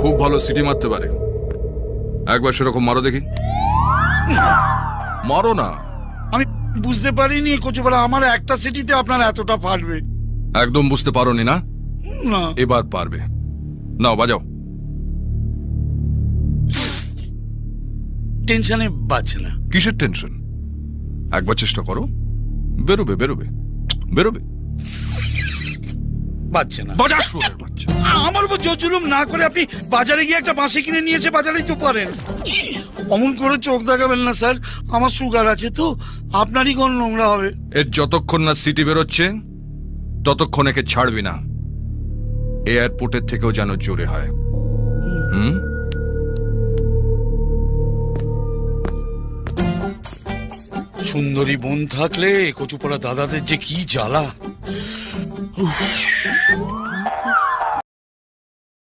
খুব ভালো সিটি মারতে পারে। একবার সেরকম মারো দেখি। মারো না। আমি বুঝতে পারিনি কচুপাড়া আমার একটা সিটিতে আপনার এতটা ফাটবে। একদম বুঝতে পারোনি না? না, এবার পারবে। নাও বাজাও। টেনশনে বাজছে না। কিসের টেনশন? একবার চেষ্টা করো, বেরোবে বেরোবে বেরোবে। বাজছে না। বাজার শুয়োরের বাচ্চা। আমার উপর জোর জুলুম না করে আপনি বাজারে গিয়ে একটা বাঁশি কিনে নিয়েছে বাজারেই তো পারেন। অমন করে চোখ দেখাবেন না স্যার, আমার সুগার আছে তো, আপনারই কোন নোংরা হবে। এর যতক্ষণ না সিটি বেরোচ্ছে ততক্ষণ একে ছাড়বি না। এয়ারপোর্টের থেকেও যেন জোরে হয়। হুম? সুন্দরী বোন থাকলে কচুপাড়া দাদাদের যে কি জ্বালা। উফ।